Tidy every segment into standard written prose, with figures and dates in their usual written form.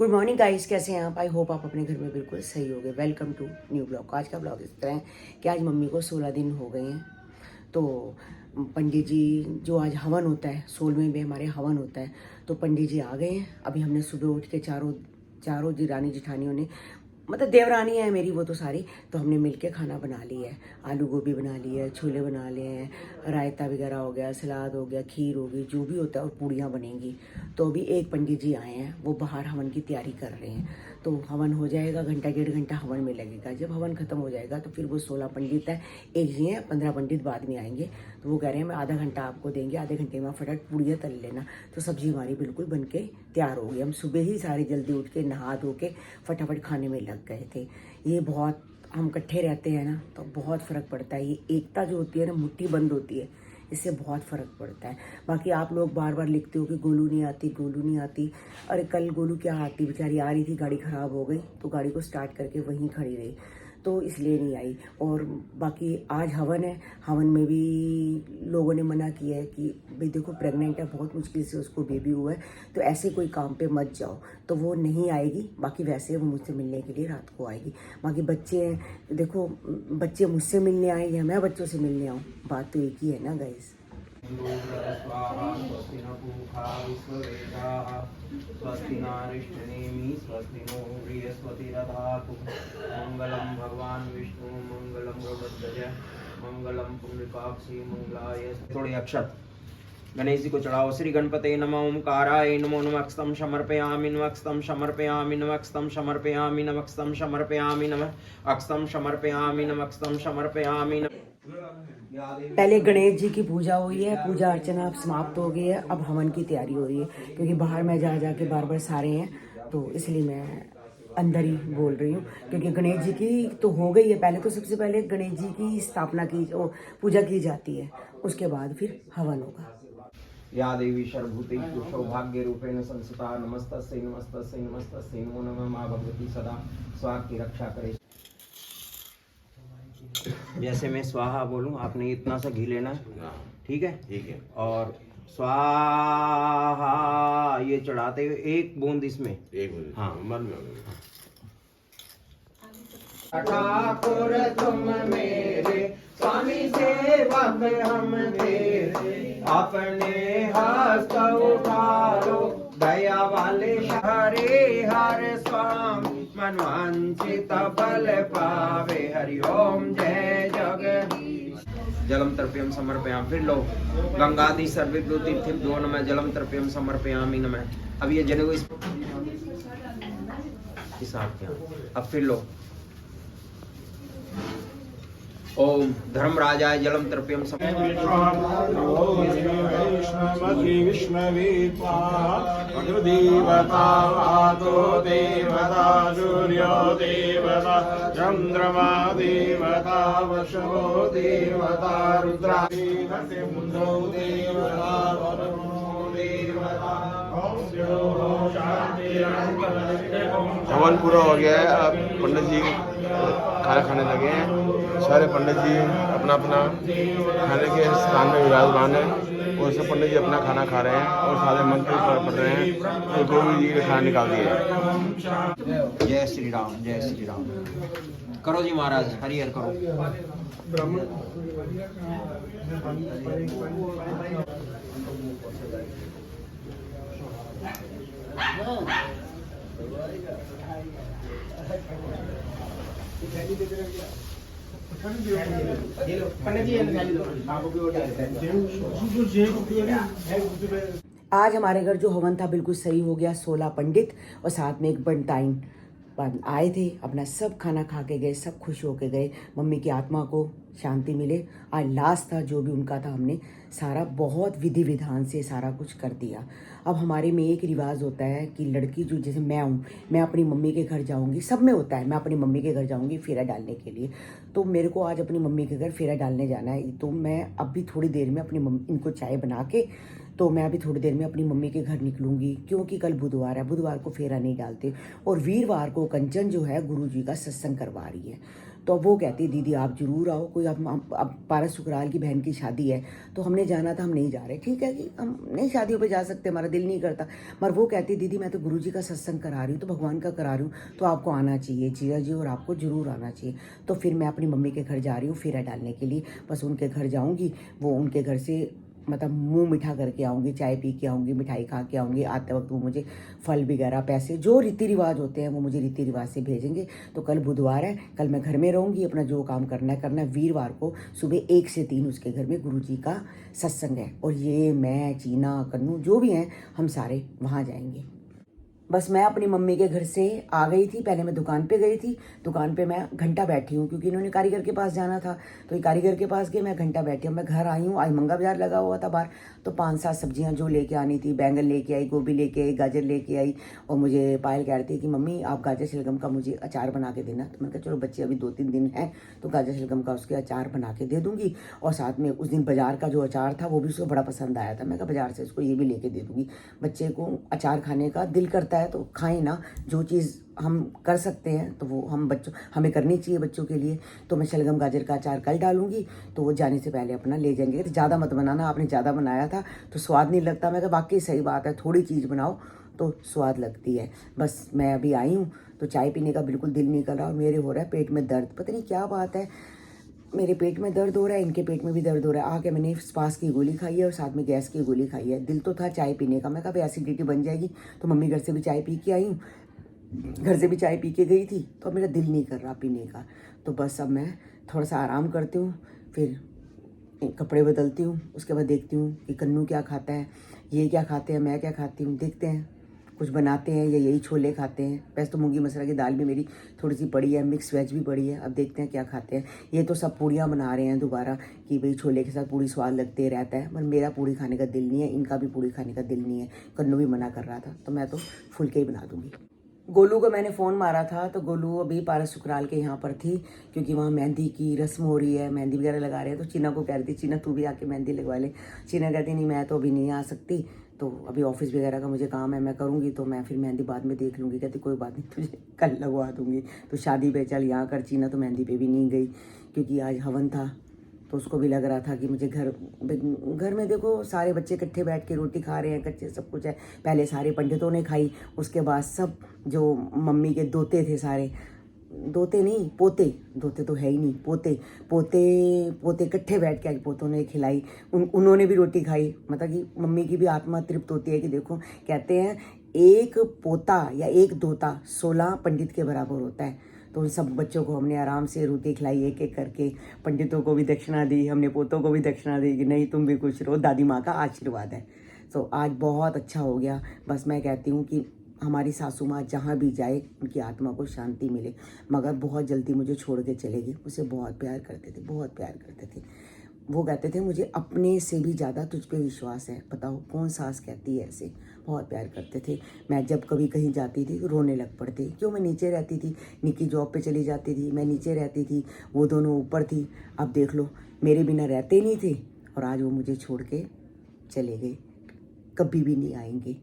Good morning guys, कैसे हैं आप? आई होप आप अपने घर में बिल्कुल सही होंगे। Welcome to new blog. आज का ब्लॉग इस तरह है कि आज मम्मी को 16 दिन हो गए हैं। तो पंडित जी जो आज हवन होता है, 16वें में हमारे हवन होता है, तो पंडित जी आ गए हैं। अभी हमने सुबह उठ के चारों जिरानी जिठानियों ने, मतलब देवरानी है मेरी वो तो सारी, तो हमने मिलके खाना बना लिया है। आलू गोभी बना ली है, छोले बना लिए हैं, रायता वगैरह हो गया, सलाद हो गया, खीर होगी, जो भी होता है, और पूड़ियाँ बनेंगी। तो अभी एक पंडित जी आए हैं, वो बाहर हवन की तैयारी कर रहे हैं। तो हवन हो जाएगा, घंटा 1.5 घंटा हवन में लगेगा। जब हवन खत्म हो जाएगा तो फिर वो 16 पंडित है, एक जी हैं, 15 पंडित बाद में आएंगे। तो वो कह रहे हैं मैं आधा घंटा आपको देंगे, आधे घंटे में फटाफट पूड़ियाँ तल लेना। तो सब्जी हमारी बिल्कुल बन के तैयार हो गई। हम सुबह ही सारे जल्दी उठ के नहा धो के फटाफट खाने में लग गए थे। ये बहुत, हम इकट्ठे रहते हैं ना तो बहुत फ़र्क पड़ता है। ये एकता जो होती है ना, मुट्ठी बंद होती है, इससे बहुत फ़र्क पड़ता है। बाकी आप लोग बार बार लिखते हो कि गोलू नहीं आती, गोलू नहीं आती। अरे कल गोलू क्या आती, बेचारी आ रही थी, गाड़ी ख़राब हो गई तो गाड़ी को स्टार्ट करके वहीं खड़ी रही, तो इसलिए नहीं आई। और बाकी आज हवन है, हवन में भी लोगों ने मना किया है कि भाई देखो प्रेग्नेंट है, बहुत मुश्किल से उसको बेबी हुआ है, तो ऐसे कोई काम पे मत जाओ। तो वो नहीं आएगी। बाकी वैसे वो मुझसे मिलने के लिए रात को आएगी। बाकी बच्चे हैं, देखो बच्चे मुझसे मिलने आए या मैं बच्चों से मिलने आऊँ, बात तो एक ही है ना गाइस। स्वस्ति न पूषा विश्ववेदाः स्वस्ति नारिष्टनेमि स्वस्ति नो बृहस्पतिर्दधातु मंगलम भगवान विष्णु मंगलम गरुड़ध्वज मंगलम पुंडरीकाक्षी मंगलाय। थोड़े अक्षत गणेश जी को चढ़ाओ। श्री गणपते नमः। ओंकाराय नमो नमः समर्पयामि नमः समर्पयामि नमः समर्पयामि नमः समर्पयामि नमः अक्षतम समर्पयामि नमः समर्पयामि नमः। पहले गणेश जी की पूजा हुई है, पूजा अर्चना अब समाप्त हो गई है। अब हवन की तैयारी हो रही है, क्योंकि बाहर में जा के बार बार सारे हैं, तो इसलिए मैं अंदर ही बोल रही हूँ। क्योंकि गणेश जी की तो हो गई है, पहले तो सबसे पहले गणेश जी की स्थापना की, पूजा की जाती है, उसके बाद फिर हवन होगा। या देवी सर्वभूतेषु सौभाग्य रूपेण संस्थिता नमस्तस्यै नमस्तस्यै नमस्तस्यै नमो नमः। मां भगवती सदा स्वास्थ्य की रक्षा करे। जैसे मैं स्वाहा बोलूं, आपने इतना सा घी लेना है, ठीक है? ठीक है। और स्वाहा ये चढ़ाते हुए एक बूंद इसमें, एक बूंद, हाँ मन में। ठाकुर तुम मेरे स्वामी सेवक हम तेरे, अपने हस्त उठारो दया वाले हरे हर स्वामी मनवांचित बल पावे। हरि ओम जय जगदीश। जलम तर्पयम समर्पयामि। फिर लो गंगादि सर्वेभ्यो तीर्थेभ्यो नमः। जलम तर्पयम समर्पयामि नमः। अब ये जने को इस हिसाब क्या। अब फिर लो ओम धर्मराजाय जलम तर्पयम विष्णवे देवता वातो देवता सूर्यो देवता चंद्रमा देवता वशो देवता रुद्रा मुंडो देवता वरुणो देवता। हवन पूरा हो गया है। अब पंडित जी खाना खाने लगे हैं। सारे पंडित जी अपना अपना खाने के स्थान में विराजमान है, और सब पंडित जी अपना खाना खा रहे हैं और सारे मंत्र पढ़ रहे हैं। और गोविंद जी ने खाना निकाल दिया है। जय श्री राम, जय श्री राम। करो जी महाराज, हरिहर करो। आज हमारे घर जो हवन था बिल्कुल सही हो गया। 16 पंडित और साथ में एक बंटाइन आए थे, अपना सब खाना खा के गए, सब खुश होके गए। मम्मी की आत्मा को शांति मिले। आज लास्ट था, जो भी उनका था हमने सारा बहुत विधि विधान से सारा कुछ कर दिया। अब हमारे में एक रिवाज होता है कि लड़की जो, जैसे मैं हूँ, मैं अपनी मम्मी के घर जाऊँगी, सब में होता है, मैं अपनी मम्मी के घर जाऊँगी फेरा डालने के लिए। तो मेरे को आज अपनी मम्मी के घर फेरा डालने जाना है। तो मैं अभी थोड़ी देर में अपनी मम्मी, इनको चाय बना के, तो मैं अभी थोड़ी देर में अपनी मम्मी के घर निकलूंगी, क्योंकि कल बुधवार है, बुधवार को फेरा नहीं डालते। और वीरवार को कंचन जो है गुरु जी का सत्संग करवा रही है। तो अब वो कहती दीदी आप ज़रूर आओ, कोई अब पारस सुकराल की बहन की शादी है तो हमने जाना था, हम नहीं जा रहे। ठीक है कि हम नहीं शादियों पे जा सकते, हमारा दिल नहीं करता, मगर वो कहती दीदी मैं तो गुरुजी का सत्संग करा रही हूँ, तो भगवान का करा रही हूँ, तो आपको आना चाहिए जीजा जी, और आपको ज़रूर आना चाहिए। तो फिर मैं अपनी मम्मी के घर जा रही हूँ फेरा डालने के लिए। बस उनके घर जाऊँगी, वो उनके घर से मतलब मुंह मीठा करके आऊँगी, चाय पी के आऊँगी, मिठाई खा के आऊँगी। आते वक्त वो मुझे फल वगैरह, पैसे, जो रीति रिवाज होते हैं वो मुझे रीति रिवाज से भेजेंगे। तो कल बुधवार है, कल मैं घर में रहूँगी, अपना जो काम करना है करना। वीरवार को सुबह 1 से 3 उसके घर में गुरुजी का सत्संग है, और ये मैं, चीना, कन्नू जो भी हैं हम सारे वहाँ जाएंगे। बस मैं अपनी मम्मी के घर से आ गई थी, पहले मैं दुकान पे गई थी, दुकान पे मैं घंटा बैठी हूँ क्योंकि इन्होंने कारीगर के पास जाना था, तो ये कारीगर के पास गए, मैं घंटा बैठी हूँ। मैं घर आई हूँ, आज मंगा बाजार लगा हुआ था बाहर, तो 5-7 सब्जियाँ जो लेके आनी थी, बैंगन लेके आई, गोभी लेके आई, गाजर लेके आई, और मुझे पायल कह रही थी कि मम्मी आप गाजर शलगम का मुझे अचार बना के देना। तो मैंने कहा चलो बच्चे अभी 2-3 दिन हैं तो गाजर शलगम का उसके अचार बना के दे दूँगी, और साथ में उस दिन बाजार का जो अचार था वो भी उसको बड़ा पसंद आया था, मैं कहा बाजार से उसको ये भी लेके दे दूँगी। बच्चे को अचार खाने का दिल करता है तो खाएं ना, जो चीज़ हम कर सकते हैं तो वो हमें करनी चाहिए बच्चों के लिए। तो मैं शलगम गाजर का अचार कल डालूंगी, तो वो जाने से पहले अपना ले जाएंगे। तो ज़्यादा मत बनाना, आपने ज़्यादा बनाया था तो स्वाद नहीं लगता। मैं कहा वाकई सही बात है, थोड़ी चीज़ बनाओ तो स्वाद लगती है। बस मैं अभी आई हूँ तो चाय पीने का बिल्कुल दिल नहीं कर रहा, और मेरे हो रहा है पेट में दर्द, पता नहीं क्या बात है, मेरे पेट में दर्द हो रहा है, इनके पेट में भी दर्द हो रहा है। आके मैंने स्पास की गोली खाई है और साथ में गैस की गोली खाई है। दिल तो था चाय पीने का, मैं कहा एसिडिटी बन जाएगी, तो मम्मी घर से भी चाय पी के आई हूँ, घर से भी चाय पी के गई थी, तो अब मेरा दिल नहीं कर रहा पीने का। तो बस अब मैं थोड़ा सा आराम करती हूँ, फिर कपड़े बदलती हूँ, उसके बाद देखती हूँ कि कन्नू क्या खाता है, ये क्या खाते हैं, मैं क्या खाती हूँ, देखते हैं कुछ बनाते हैं या यही छोले खाते हैं। वैसे तो मूंगी मसरा की दाल भी मेरी थोड़ी सी पड़ी है, मिक्स वेज भी पड़ी है, अब देखते हैं क्या खाते हैं। ये तो सब पूड़ियाँ बना रहे हैं दोबारा कि भाई छोले के साथ पूड़ी स्वाद लगते रहता है, पर मेरा पूड़ी खाने का दिल नहीं है, इनका भी पूड़ी खाने का दिल नहीं है। कन्नू भी मना कर रहा था, तो मैं तो फुलके ही बना दूँगी। गोलू को मैंने फ़ोन मारा था, तो गोलू अभी पारस सुकराल के यहाँ पर थी क्योंकि वहाँ मेहंदी की रस्म हो रही है, मेहंदी वगैरह लगा रहे हैं। तो चीना को कह रही थी चीना तू भी आके मेहंदी लगवा ले। चीना कहती नहीं मैं तो अभी नहीं आ सकती, तो अभी ऑफिस वगैरह का मुझे काम है, मैं करूँगी तो मैं फिर मेहंदी बाद में देख लूँगी। कहती कोई बात नहीं तुझे कल लगवा दूँगी, तो शादी पे चल यहाँ कर। चीना तो मेहंदी पे भी नहीं गई क्योंकि आज हवन था, तो उसको भी लग रहा था कि मुझे घर में देखो सारे बच्चे इकट्ठे बैठ के रोटी खा रहे हैं, कच्चे सब कुछ है। पहले सारे पंडितों ने खाई, उसके बाद सब जो मम्मी के दोते थे, सारे दोते नहीं पोते, दोते तो है ही नहीं, पोते इकट्ठे बैठ के आज पोतों ने खिलाई, उन्होंने भी रोटी खाई। मतलब कि मम्मी की भी आत्मा तृप्त होती है कि देखो, कहते हैं एक पोता या एक दोता 16 पंडित के बराबर होता है। तो उन सब बच्चों को हमने आराम से रोटी खिलाई एक एक करके, पंडितों को भी दक्षिणा दी, हमने पोतों को भी दक्षिणा दी कि नहीं तुम भी खुश रहो, दादी माँ का आशीर्वाद है। तो आज बहुत अच्छा हो गया। बस मैं कहती हूँ कि हमारी सासू माँ जहाँ भी जाए उनकी आत्मा को शांति मिले, मगर बहुत जल्दी मुझे छोड़ के चलेगी। उसे बहुत प्यार करते थे, बहुत प्यार करते थे। वो कहते थे मुझे अपने से भी ज़्यादा तुझ पे विश्वास है। बताओ कौन सास कहती है ऐसे, बहुत प्यार करते थे। मैं जब कभी कहीं जाती थी तो रोने लग पड़ते, क्यों, मैं नीचे रहती थी, निक्की जॉब पे चली जाती थी, मैं नीचे रहती थी, वो दोनों ऊपर थी। अब देख लो मेरे बिना रहते नहीं थे, और आज वो मुझे छोड़ के चले गए, कभी भी नहीं आएंगे।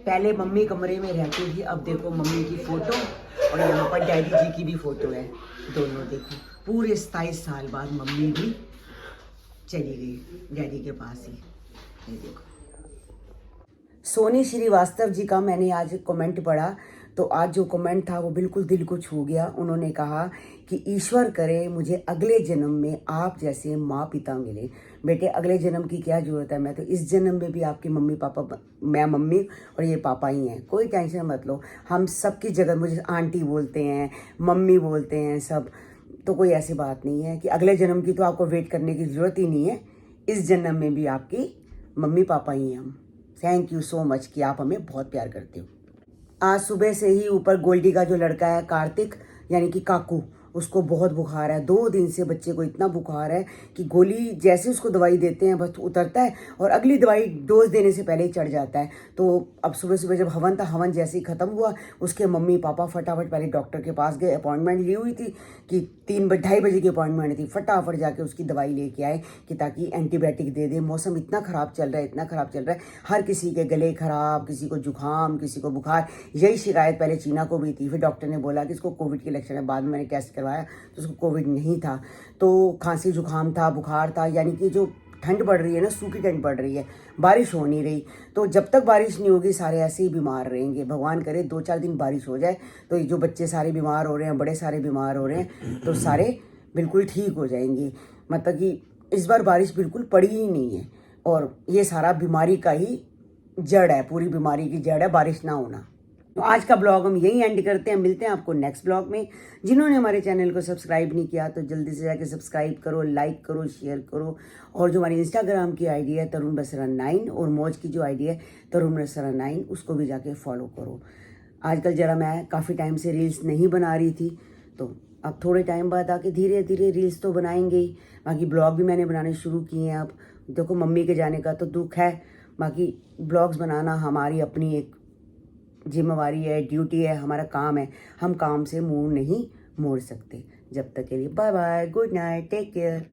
पहले मम्मी कमरे में रहती थी, अब देखो मम्मी की फ़ोटो और यहाँ पर डैडी जी की भी फ़ोटो है, दोनों देखो। पूरे 27 साल बाद मम्मी भी चली गई डैडी के पास ही। ये देखो सोनी श्रीवास्तव जी का मैंने आज कमेंट पढ़ा, तो आज जो कमेंट था वो बिल्कुल दिल को छू गया। उन्होंने कहा कि ईश्वर करे मुझे अगले जन्म में आप जैसे माँ पिता मिले। बेटे अगले जन्म की क्या ज़रूरत है, मैं तो इस जन्म में भी आपके मम्मी पापा, मैं मम्मी और ये पापा ही हैं, कोई टेंशन मत लो। हम सबकी जगह मुझे आंटी बोलते हैं, मम्मी बोलते हैं सब, तो कोई ऐसी बात नहीं है कि अगले जन्म की तो आपको वेट करने की ज़रूरत ही नहीं है। इस जन्म में भी आपकी मम्मी पापा ही हैं हम। थैंक यू सो मच कि आप हमें बहुत प्यार करते हो। आज सुबह से ही ऊपर गोल्डी का जो लड़का है कार्तिक यानी कि काकू, उसको बहुत बुखार है। 2 दिन से बच्चे को इतना बुखार है कि गोली जैसे उसको दवाई देते हैं बस उतरता है और अगली दवाई डोज देने से पहले ही चढ़ जाता है। तो अब सुबह सुबह जब हवन था, हवन जैसे ही ख़त्म हुआ, उसके मम्मी पापा फटाफट पहले डॉक्टर के पास गए। अपॉइंटमेंट ली हुई थी कि 2:30 बजे की अपॉइंटमेंट थी, फटाफट जाके उसकी दवाई लेके आए कि ताकि एंटीबायोटिक दे दे। मौसम इतना ख़राब चल रहा है, इतना ख़राब चल रहा है, हर किसी के गले ख़राब, किसी को जुकाम, किसी को बुखार। यही शिकायत पहले चीना को भी थी, फिर डॉक्टर ने बोला कि इसको कोविड के लक्षण है। बाद में मैंने टेस्ट करवाया तो उसको कोविड नहीं था। तो खांसी जुकाम था, बुखार था, यानी कि जो ठंड पड़ रही है ना, सूखी ठंड पड़ रही है, बारिश हो नहीं रही। तो जब तक बारिश नहीं होगी सारे ऐसे ही बीमार रहेंगे। भगवान करे 2-4 दिन बारिश हो जाए तो ये जो बच्चे सारे बीमार हो रहे हैं, बड़े सारे बीमार हो रहे हैं, तो सारे बिल्कुल ठीक हो जाएंगे। मतलब कि इस बार बारिश बिल्कुल पड़ी ही नहीं है और ये सारा बीमारी का ही जड़ है, पूरी बीमारी की जड़ है बारिश ना होना। तो आज का ब्लॉग हम यही एंड करते हैं। मिलते हैं आपको नेक्स्ट ब्लॉग में। जिन्होंने हमारे चैनल को सब्सक्राइब नहीं किया तो जल्दी से जाके सब्सक्राइब करो, लाइक करो, शेयर करो। और जो हमारी इंस्टाग्राम की आईडी है तरुण बसरा 9 और मौज की जो आईडी है तरुण बसरा 9, उसको भी जाके फॉलो करो। आजकल जरा मैं काफ़ी टाइम से रील्स नहीं बना रही थी, तो अब थोड़े टाइम बाद आके धीरे धीरे रील्स तो बनाएंगे ही। बाकी ब्लॉग भी मैंने बनाने शुरू किए हैं। अब देखो मम्मी के जाने का तो दुख है, बाकी ब्लॉग्स बनाना हमारी अपनी एक जिम्मेवारी है, ड्यूटी है, हमारा काम है। हम काम से मुंह नहीं मोड़ सकते। जब तक के लिए bye bye, good night, take care.